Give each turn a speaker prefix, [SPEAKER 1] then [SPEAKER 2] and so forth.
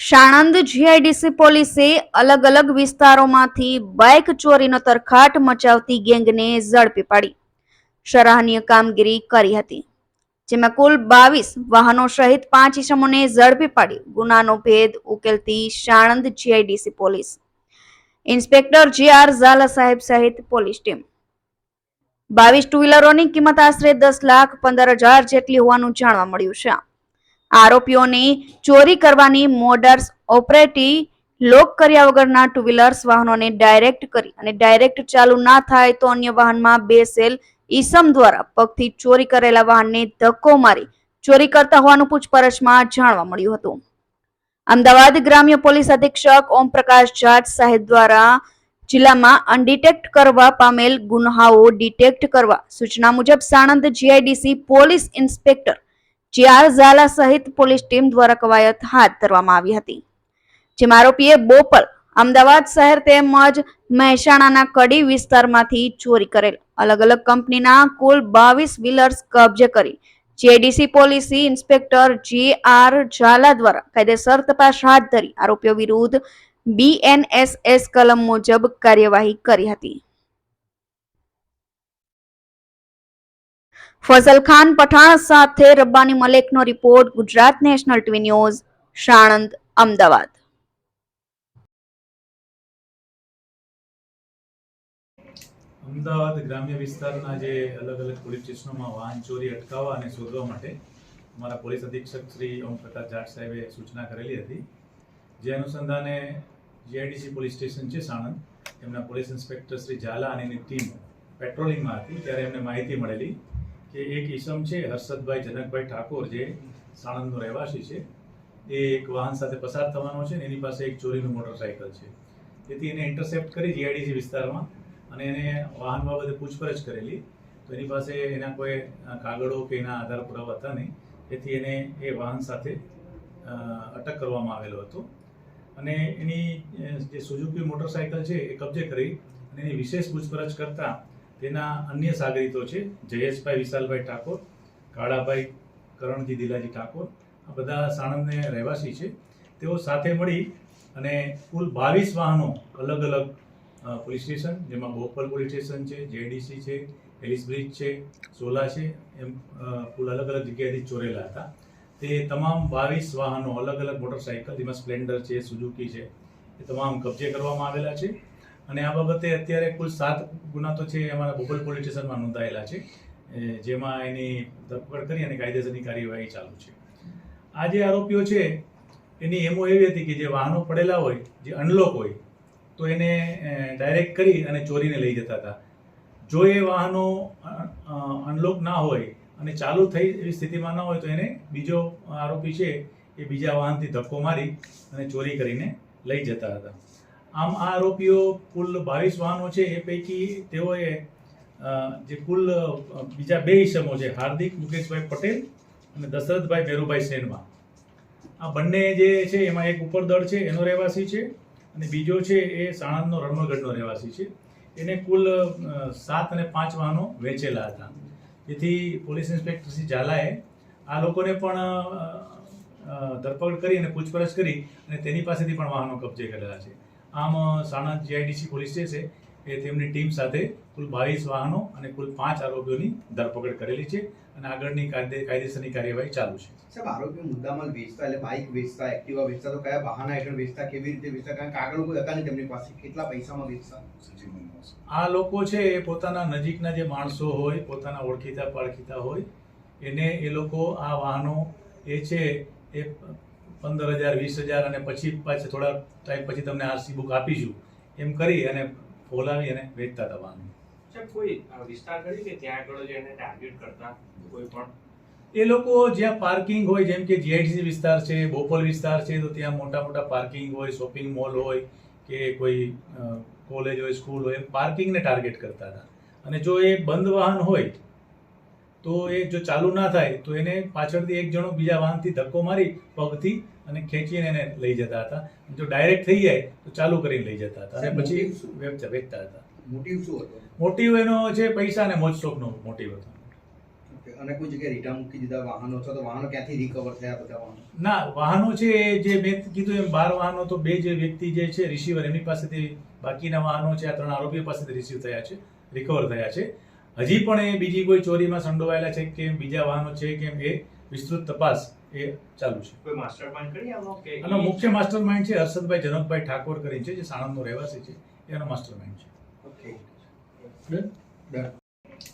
[SPEAKER 1] Sanand GIDC પોલીસે અલગ અલગ વિસ્તારોમાંથી બાઇક ચોરીનો તરખાટ મચાવતી ગેંગને ઝડપી પાડી સરાહનીય કામગીરી કરી હતી, જેમાં કુલ 22 વાહનો સહિત 5 ઇસમોને ઝડપી પાડી ગુનાનો ભેદ ઉકેલતી Sanand GIDC police inspector J R. Jhala સાહેબ સહિત પોલીસ ટીમ 22 ટુ વ્હીલરોની કિંમત આશરે 10,15,000 જેટલી હોવાનું જાણવા મળ્યું છે। આરોપીઓની ચોરી કરવાની મોડર્સ ઓપરેટી લોક કર્યા વગરના ટુ વ્હીલર્સ વાહનોને ડાયરેક્ટ કરી અને ડાયરેક્ટ ચાલુ ના થાય તો અન્ય વાહનમાં બેસેલ ઈસમ દ્વારા પગથી ચોરી કરેલા વાહનને ધક્કો મારી ચોરી કરતા હોવાનું પૂછપરછમાં જાણવા મળ્યું હતું। અમદાવાદ ગ્રામ્ય પોલીસ અધિક્ષક ઓમપ્રકાશ જાટ સાહેબ દ્વારા જિલ્લામાં અનડિટેક્ટ કરવા પામેલ ગુન્હાઓ ડિટેક્ટ કરવા સૂચના મુજબ Sanand GIDC police inspector J R. Jhala સહિત પોલીસ ટીમ દ્વારા કવાયત હાથ ધરવામાં આવી હતી, જેમાં આરોપીએ બોપલ, અમદાવાદ શહેર તેમજ મહેસાણાના કડી વિસ્તારમાંથી ચોરી કરેલ અલગ અલગ કંપનીના કુલ 22 વ્હીલર્સ કબજે કરી GIDC police inspector J R. Jhala દ્વારા કાયદેસર તપાસ હાથ ધરી આરોપીઓ વિરુદ્ધ BNSS કલમ મુજબ કાર્યવાહી કરી હતી। ફઝલ ખાન પઠાણ સાથે રબ્બાની મલેકનો report, Gujarat national TV news, Sanand, Ahmedabad.
[SPEAKER 2] Ahmedabad ગ્રામ્ય વિસ્તારના જે અલગ અલગ પોલીસ સ્ટેશનોમાં વાહન ચોરી અટકાવવા અને શોધવા માટે અમારા પોલીસ અધિક્ષક શ્રી ઓમપ્રકાશ જાટ સાહેબે સૂચના કરેલી હતી, જે અનુસંધાને જીઆઈડીસી પોલીસ સ્ટેશન છે સાણંદ, એમના પોલીસ ઇન્સ્પેક્ટર શ્રી ઝાલા અને એની ટીમ પેટ્રોલિંગમાં હતી ત્યારે એમને માહિતી મળેલી કે એક ઈસમ છે હર્ષદભાઈ જનકભાઈ ઠાકોર, જે સાણંદનો રહેવાસી છે, એ એક વાહન સાથે પસાર થવાનો છે ને એની પાસે એક ચોરીનું મોટરસાઇકલ છે, તેથી એને ઇન્ટરસેપ્ટ કરી જીઆઈડીસી વિસ્તારમાં અને એને વાહન બાબતે પૂછપરછ કરેલી તો એની પાસે એના કોઈ કાગળો કે એના આધાર પુરાવા હતા નહીં, તેથી એને એ વાહન સાથે અટક કરવામાં આવેલો હતો અને એની જે સુઝુકી મોટરસાઇકલ છે એ કબજે કરી અને એની વિશેષ પૂછપરછ કરતા તેના અન્ય સાગરીતો છે જયેશભાઈ વિશાલભાઈ ઠાકોર, કાળાભાઈ કરણજી દિલાજી ઠાકોર, આ બધા સાણંદને રહેવાસી છે। તેઓ સાથે મળી અને કુલ 22 વાહનો અલગ અલગ પોલીસ સ્ટેશન, જેમાં બોપલ પોલીસ સ્ટેશન છે, જેડીસી છે, એલિસ બ્રિજ છે, સોલા છે, એમ કુલ અલગ અલગ જગ્યાએથી ચોરેલા હતા। તે તમામ 22 વાહનો અલગ અલગ મોટરસાઇકલ, જેમાં સ્પ્લેન્ડર છે, સુઝુકી છે, એ તમામ કબજે કરવામાં આવેલા છે અને આ બાબતે અત્યારે કુલ 7 ગુના તો છે અમારા બોપલ પોલીસ સ્ટેશનમાં નોંધાયેલા છે, જેમાં એની ધરપકડ કરી અને કાયદેસરની કાર્યવાહી ચાલુ છે। આ જે આરોપીઓ છે એની એમો એવી હતી કે જે વાહનો પડેલા હોય, જે અનલોક હોય, તો એને ડાયરેક્ટ કરી અને ચોરીને લઈ જતા હતા। જો એ વાહનો અનલોક ના હોય અને ચાલુ થઈ એવી સ્થિતિમાં ન હોય તો એને બીજો આરોપી છે એ બીજા વાહનથી ધક્કો મારી અને ચોરી કરીને લઈ જતા હતા। આમ આ આરોપીઓ કુલ 22 વાહનો છે એ પૈકી તેઓએ જે કુલ બીજા 2 ઈસમો છે, હાર્દિક મુકેશભાઈ પટેલ અને દશરથભાઈ ભેરુભાઈ સેનવા, આ બંને જે છે એમાં એક ઉપરદળ છે એનો રહેવાસી છે અને બીજો છે એ સાણંદનો રણમલગઢનો રહેવાસી છે। એને કુલ 7 અને 5 વાહનો વેચેલા હતા, જેથી પોલીસ ઇન્સ્પેક્ટર શ્રી ઝાલાએ આ લોકોને પણ ધરપકડ કરી અને પૂછપરછ કરી અને તેની પાસેથી પણ વાહનો કબજે કરેલા છે। આમ સાણંદ જીઆઈડીસી પોલીસ સ્ટેશન એ તેમની ટીમ સાથે કુલ 22 વાહનો અને કુલ 5 આરોપીઓની ધરપકડ કરેલી છે અને આગળની કાયદેસરની કાર્યવાહી ચાલુ છે।
[SPEAKER 3] સાહેબ, આરોપીઓ મુદ્દામાલ વેચતા, એટલે બાઇક વેચતા, એક્ટિવા વેચતા, તો કયા બહાના હેઠળ વેચતા, કેવી રીતે વેચતા, કારણ કે આગળ કોઈ હતા નહીં તેમની પાસે, કેટલા પૈસામાં વેચતા?
[SPEAKER 2] આ લોકો છે એ પોતાના નજીકના જે માણસો હોય, પોતાના ઓળખીતા પાળખીતા હોય, એને એ લોકો આ વાહનો એ છે એ 15,000 20,000 અને પછી પાછા થોડા ટાઈમ પછી તમને આરસી બુક આપીશું એમ કરી અને ફોલાવી અને વેચતા હતા વાહનો।
[SPEAKER 4] કોઈ વિસ્તાર કરી કે ત્યાં આગળ જેને ટાર્ગેટ કરતા કોઈ પણ
[SPEAKER 2] એ લોકો જ્યાં પાર્કિંગ હોય, જેમ કે જીઆઈડીસી વિસ્તાર છે, બોપલ વિસ્તાર છે, તો ત્યાં મોટા મોટા પાર્કિંગ હોય, શોપિંગ મોલ હોય કે કોઈ કોલેજ હોય, સ્કૂલ હોય, પાર્કિંગને ટાર્ગેટ કરતા હતા અને જો એ બંધ વાહન હોય તો એ જો ચાલુ ના થાય તો એને પાછળથી એક જણો બીજા વાહનથી ધક્કો મારી પગથી અને ખેંચીને એને લઈ જતા હતા। જો ડાયરેક્ટ થઈ જાય તો ચાલુ કરીને લઈ જતા હતા અને પછી વેચતા હતા।
[SPEAKER 3] મોટિવ શું હતો?
[SPEAKER 2] મોટિવ એનો છે પૈસા અને મોજ શોખનો મોટિવ હતો।
[SPEAKER 3] અને કોઈ જગ્યાએ રીટા મૂકી દીધા વાહનો છે તો વાહનો ક્યાંથી રિકવર થયા બધા વાહનો?
[SPEAKER 2] ના, વાહનો છે એ જે મેં કીધું એમ 12 વાહનો તો બે જે વ્યક્તિ જે છે રિસીવર એમની પાસેથી, બાકીના વાહનો છે આ 3 આરોપીઓ પાસેથી રિસીવ થયા છે, રિકવર થયા છે. હજી પણ એ બીજી કોઈ ચોરીમાં સંડોવાયેલા છે કે બીજા વાહનો છે કેમ એ વિસ્તૃત તપાસ એ ચાલુ છે.
[SPEAKER 4] કોઈ માસ્ટર પ્લાન કરી આનો કે
[SPEAKER 2] આનો મુખ્ય માસ્ટર માઇન્ડ છે હર્ષદભાઈ જનકભાઈ ઠાકોર કરીને છે, જે સાણંદનો રહેવાસી છે, એનો માસ્ટર માઇન્ડ છે.
[SPEAKER 3] Okay done.